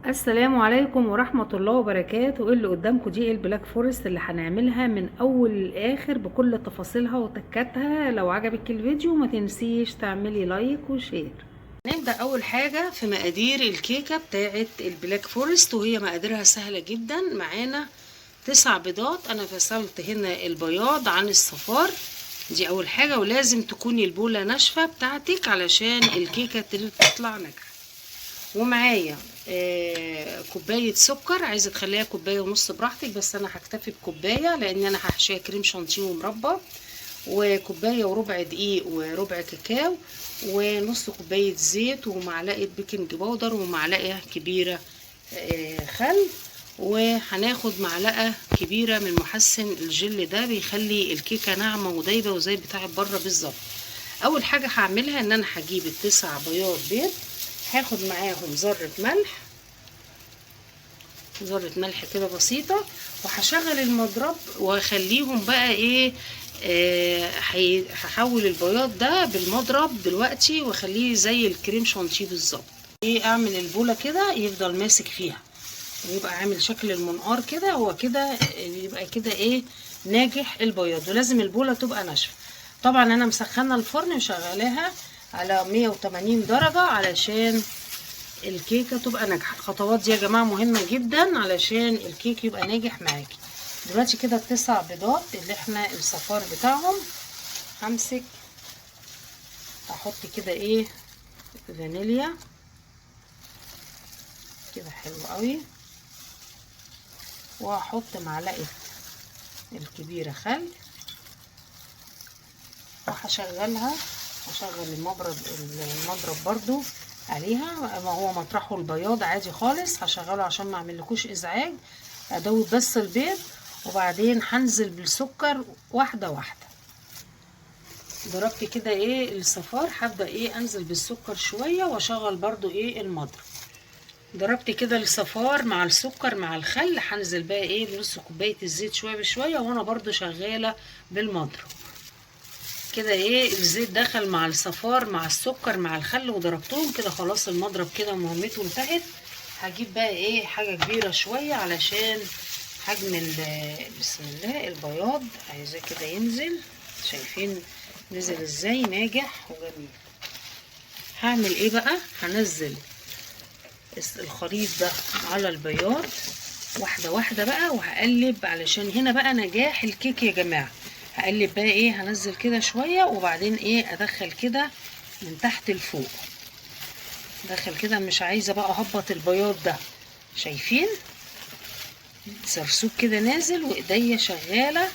السلام عليكم ورحمة الله وبركاته. اللي قدامكم دي البلاك فورست اللي هنعملها من اول للاخر بكل تفاصيلها وتكاتها. لو عجبك الفيديو ما تنسيش تعملي لايك وشير. نبدأ اول حاجة في مقادير الكيكة بتاعت البلاك فورست، وهي مقاديرها سهلة جدا. معانا 9 بيضات، انا فصلت هنا البياض عن الصفار، دي اول حاجة. ولازم تكوني البولة ناشفة بتاعتك علشان الكيكة تطلع ناجحة. ومعايا كوباية سكر، عايزة تخليها كوباية ونص براحتك، بس انا هكتفي بكوباية لان انا هحشيها كريم شانتيه ومربى. وكوباية وربع دقيق وربع كاكاو، ونص كوباية زيت، ومعلقة بيكنج باودر، ومعلقة كبيرة خل. وهناخد معلقة كبيرة من محسن الجل، ده بيخلي الكيكة ناعمة ودايبة وزي بتاعت بره بالظبط. اول حاجة هعملها ان انا هجيب التسع بياض بيض، هاخد معاهم ذرة ملح كده بسيطة، وهشغل المضرب واخليهم بقى ايه. هحول البياض ده بالمضرب دلوقتي واخليه زي الكريم شانتيه بالظبط. ايه، اعمل البولة كده يفضل ماسك فيها ويبقى عامل شكل المنقار كده، هو كده يبقى كده ايه ناجح البياض. ولازم البولة تبقى ناشفة. طبعا انا مسخنة الفرن وشغلاها على 180 درجة علشان الكيكه تبقى ناجحه. الخطوات دي يا جماعه مهمه جدا علشان الكيك يبقى ناجح معاكي. دلوقتي كده التسع بيضات اللي احنا الصفار بتاعهم، همسك احط كده ايه فانيليا كده حلو قوي، واحط معلقه الكبيره خل، وهشغلها. هشغل المضرب برضو عليها، ما هو مطرحه البياض عادي خالص، هشغله عشان ما اعملكوش ازعاج. ادوب بس البيض، وبعدين هنزل بالسكر واحده واحده. ضربت كده ايه الصفار، هبدا ايه انزل بالسكر شويه واشغل برضو ايه المضرب. ضربت كده الصفار مع السكر مع الخل، هنزل بقى ايه بنص كوبايه الزيت شويه بشويه، وانا برضو شغاله بالمضرب كده. ايه الزيت دخل مع الصفار مع السكر مع الخل وضربتهم كده، خلاص المضرب كده مهمته انتهت. هجيب بقى ايه حاجه كبيره شويه علشان حجم بسم الله البياض، عايزاه كده ينزل. شايفين نزل ازاي ناجح وجميل. هعمل ايه بقى، هنزل الخليط ده على البياض واحده واحده بقى، وهقلب علشان هنا بقى نجاح الكيك يا جماعه. هقلب بقى ايه، هنزل كده شويه وبعدين ايه ادخل كده من تحت لفوق. ادخل كده، مش عايزه بقى اهبط البياض ده. شايفين سرسوب كده نازل، وايديا شغاله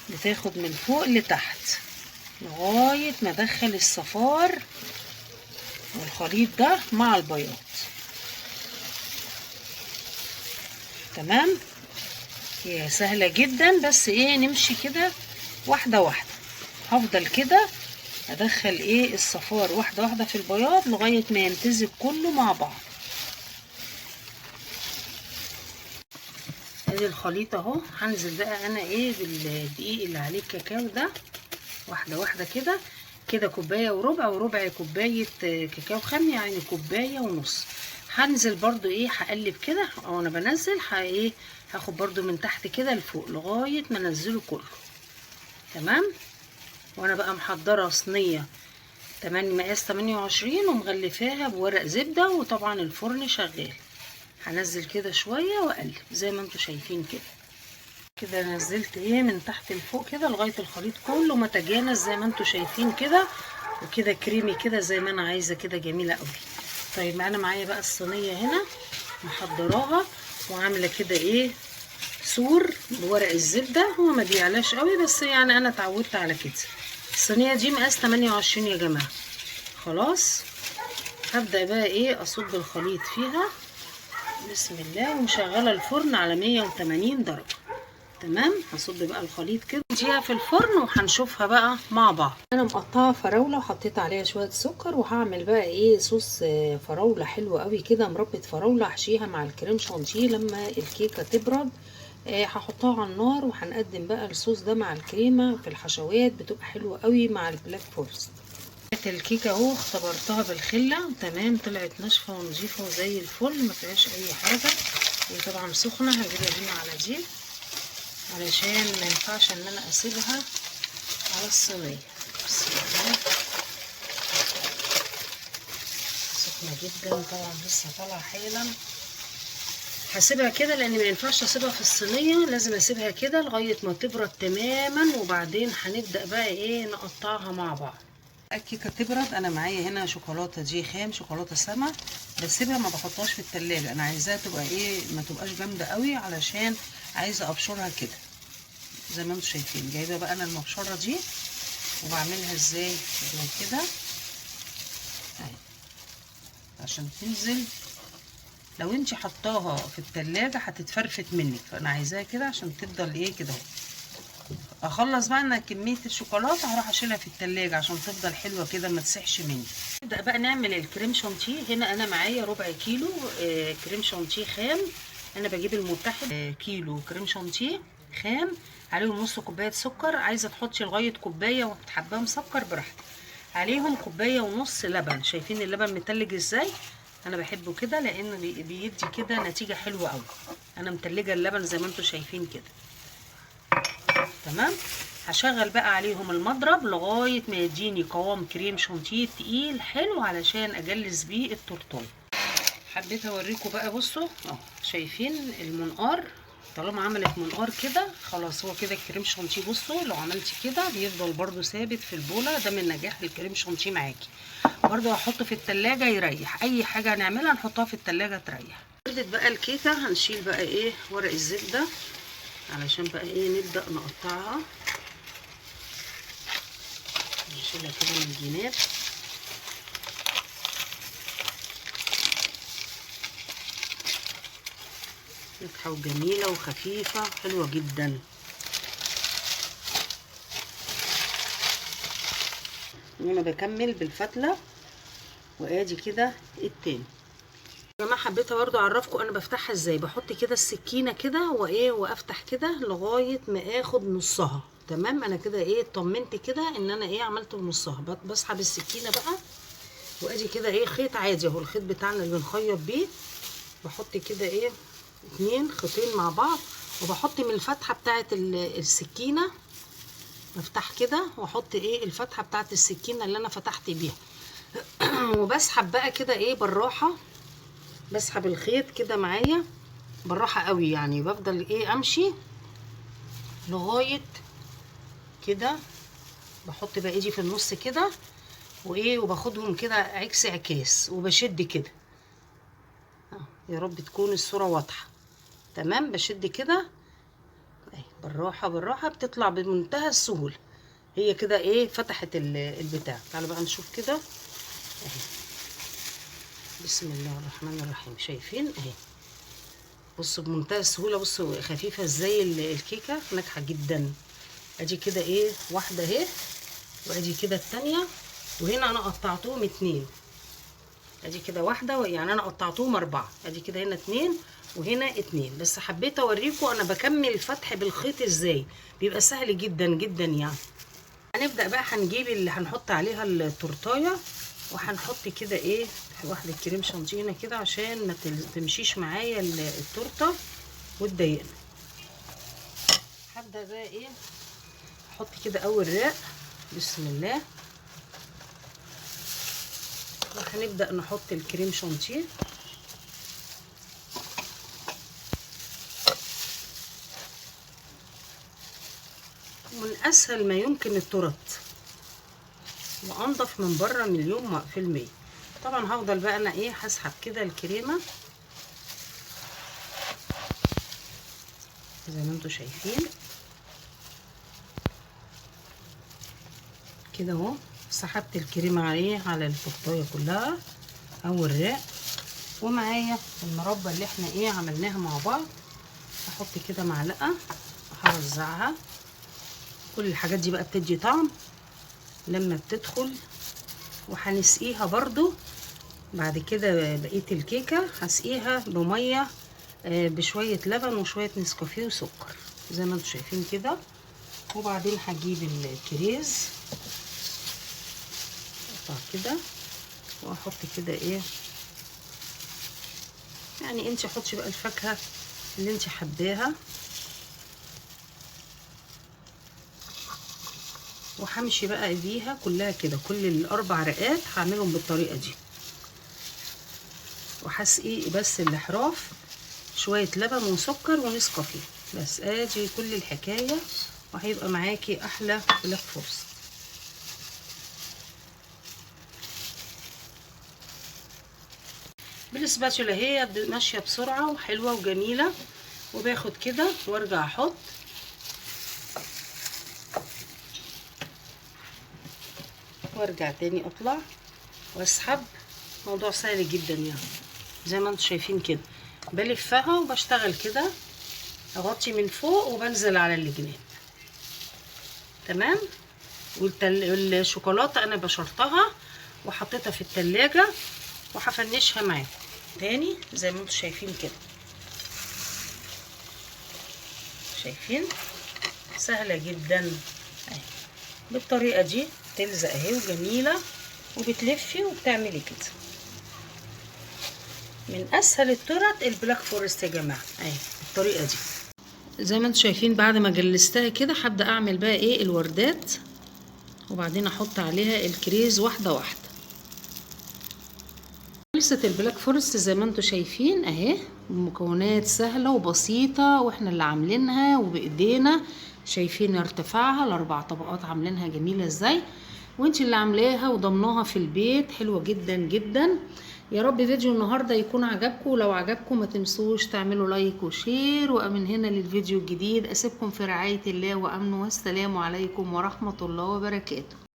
بتاخد من فوق لتحت لغايه ما ادخل الصفار والخليط ده مع البياض. تمام، هي سهله جدا، بس ايه نمشي كده واحده واحده. هفضل كده ادخل ايه الصفار واحده واحده في البياض لغايه ما يمتزج كله مع بعض. ادي الخليط اهو. هنزل بقى انا ايه بالدقيق اللي عليه الكاكاو ده واحده واحده كده. كده كوبايه وربع كوبايه كاكاو خام، يعني كوبايه ونص. هنزل برضو ايه هقلب كده، او انا بنزل ايه هاخد برضو من تحت كده لفوق لغايه ما انزله كله. تمام. وانا بقى محضره صينيه مقاس 28 ومغلفاها بورق زبده، وطبعا الفرن شغال. هنزل كده شويه واقلب زي ما انتم شايفين كده نزلت ايه من تحت لفوق كده لغايه الخليط كله ما تجانس زي ما انتم شايفين كده، وكده كريمي كده زي ما انا عايزه كده، جميله قوي. طيب انا معايا بقى الصينيه هنا محضراها وعامله كده ايه سور بورق الزبده. هو ما بيعلاش قوي بس يعني انا اتعودت على كده. الصينيه دي مقاس 28 يا جماعه. خلاص هبدا بقى ايه اصب الخليط فيها بسم الله، ومشغله الفرن على 180 درجه. تمام. هصب بقى الخليط كده نديها في الفرن وهنشوفها بقى مع بعض. انا مقطعه فراوله وحطيت عليها شويه سكر، وهعمل بقى ايه صوص فراوله حلو قوي كده، مربى فراوله احشيها مع الكريم شانتيه لما الكيكه تبرد. هحطها على النار وهنقدم بقى الصوص ده مع الكريمه في الحشوات، بتبقى حلوه قوي مع البلاك فورست. الكيكه اهو اختبرتها بالخله تمام، طلعت ناشفه ونظيفه وزي الفل، ما فيهاش اي حاجه. هي طبعا سخنه، هجيبها هنا على دي علشان ما ينفعش ان انا اسيبها على الصينيه. بسم الله، سخنه جدا طبعا، لسه طالعه حالا. هسيبها كده لان ما ينفعش اسيبها في الصينيه، لازم اسيبها كده لغايه ما تبرد تماما، وبعدين هنبدا بقى ايه نقطعها مع بعض. الكيكه تبرد، انا معايا هنا شوكولاته دي خام، شوكولاته سما، بسيبها ما بحطهاش في التلاجة، انا عايزاها تبقى ايه ما تبقاش جامده قوي، علشان عايزه ابشرها كده زي ما انتم شايفين. جايبه بقى انا المبشره دي وبعملها ازاي كده اهي عشان تنزل. لو انت حطاها في التلاجة هتتفرفت منك، فانا عايزاها كده عشان تفضل ايه كده اهو. اخلص بقى انا كميه الشوكولاته هروح اشيلها في التلاجة عشان تفضل حلوه كده ما تسيحش مني. نبدا بقى نعمل الكريم شانتيه. هنا انا معايا ربع كيلو كريم شانتيه خام. انا بجيب المتحد كيلو كريم شانتيه خام، عليهم نص كوبايه سكر، عايزه تحطي لغايه كوبايه وحباه مسكر براحتك، عليهم كوبايه ونص لبن. شايفين اللبن متلج ازاي؟ انا بحبه كده لانه بيدي كده نتيجه حلوه قوي. انا متلجه اللبن زي ما انتم شايفين كده تمام. هشغل بقى عليهم المضرب لغايه ما يديني قوام كريم شانتيه تقيل حلو علشان اجلس بيه التورتايه. حبيت اوريكم بقى، بصوا اهو شايفين المنقار؟ طالما عملت منقار كده خلاص هو كده الكريم شانتيه. بصوا لو عملتي كده بيفضل برده ثابت في البوله، ده من نجاح الكريم شانتيه معاكي. برده هحطه في التلاجة يريح، اي حاجه هنعملها نحطها في التلاجة تريح. بردت بقى الكيكه، هنشيل بقى ايه ورق الزبده علشان بقى ايه نبدا نقطعها. نشيلها كده من الجناب. ناجحه وجميله وخفيفه حلوه جدا. وانا بكمل بالفتله وادي كده التاني. يا جماعه حبيت برضو اعرفكم انا بفتحها ازاي. بحط كده السكينه كده وايه وافتح كده لغايه ما اخد نصها تمام. انا كده ايه اطمنت كده ان انا ايه عملت نصها. بسحب السكينه بقى وادي كده ايه خيط عادي اهو، الخيط بتاعنا اللي بنخيط بيه. بحط كده ايه 2 خيطين مع بعض، وبحط من الفتحه بتاعه السكينه، بفتح كده واحط ايه الفتحه بتاعه السكينه اللي انا فتحت بيها. وبسحب بقى كده ايه بالراحه، بسحب الخيط كده معايا بالراحه قوي، يعني بفضل ايه امشي لغايه كده. بحط بقى ايدي في النص كده وايه وباخدهم كده عكس عكاس وبشد كده. يا رب تكون الصوره واضحه تمام. بشد كده اهي بالراحه بالراحه، بتطلع بمنتهى السهوله. هي كده ايه فتحت البتاع. تعالوا بقى نشوف كده اهي. بسم الله الرحمن الرحيم. شايفين اهي؟ بصوا بمنتهى السهوله، بصوا خفيفه ازاي الكيكه، ناجحه جدا. ادي كده ايه واحده اهي، وادي كده التانيه، وهنا انا قطعتهم 2. ادي كده واحده، يعني انا قطعتهم 4. ادي كده هنا 2 وهنا 2. بس حبيت اوريكم انا بكمل الفتح بالخيط ازاي، بيبقى سهل جدا جدا يعني. هنبدا بقى هنجيب اللي هنحط عليها التورتايه، وهنحط كده ايه واحده كريم شانتيه هنا كده عشان ما تمشيش معايا التورته وتضايقنا. هبدا بقى ايه احط كده اول رق. بسم الله. وهنبدا نحط الكريم شانتيه. من اسهل ما يمكن التورت، وانضف من بره مليون في المية. طبعا هفضل بقى انا ايه هسحب كده الكريمه زي ما انتم شايفين كده اهو. سحبت الكريمه على التورتايه كلها اول رق. ومعايا المربى اللي احنا ايه عملناها مع بعض، احط كده معلقه وهوزعها. كل الحاجات دي بقى بتدي طعم لما بتدخل. وهنسقيها برضو بعد كده. بقيه الكيكه هسقيها بميه بشويه لبن وشويه نسكافيه وسكر زي ما انتم شايفين كده. وبعدين هجيب الكريز اقطع كده واحط كده ايه، يعني انت حطي بقى الفاكهه اللي انت حباها. وهمشي بقى بيها كلها كده، كل الاربع رقات هعملهم بالطريقه دي. وهسقي بس الاحراف شويه لبن وسكر ونسكافيه بس، ادي كل الحكايه، وهيبقى معاكي احلى بلاك فورست. بالسباتولا هي ماشيه بسرعه وحلوه وجميله. وباخد كده وارجع احط، وارجع تاني اطلع واسحب. موضوع سهل جدا يعني، زي ما انتم شايفين كده. بلفها وبشتغل كده، اغطي من فوق وبنزل على الجناب. تمام. والشوكولاته انا بشرتها وحطيتها في التلاجة وهفنشها معاكم تاني زي ما انتم شايفين كده. شايفين سهله جدا اهي، بالطريقه دي تلزق اهي وجميله، وبتلفي وبتعملي كده. من اسهل الطرق البلاك فورست يا جماعه اهي بالطريقه دي. زي ما انتم شايفين بعد ما جلستها كده هبدا اعمل بقى ايه الوردات، وبعدين احط عليها الكريز واحده واحده. خلصت البلاك فورست زي ما انتم شايفين اهي، المكونات سهله وبسيطه واحنا اللي عاملينها وبايدينا. شايفين ارتفاعها الاربع طبقات عاملينها جميله ازاي، وانت اللي عاملاها وضمناها في البيت. حلوه جدا جدا. يا رب فيديو النهارده يكون عجبكم، ولو عجبكم ما تنسوش تعملوا لايك وشير. ومن هنا للفيديو الجديد اسيبكم في رعايه الله وامنه، والسلام عليكم ورحمه الله وبركاته.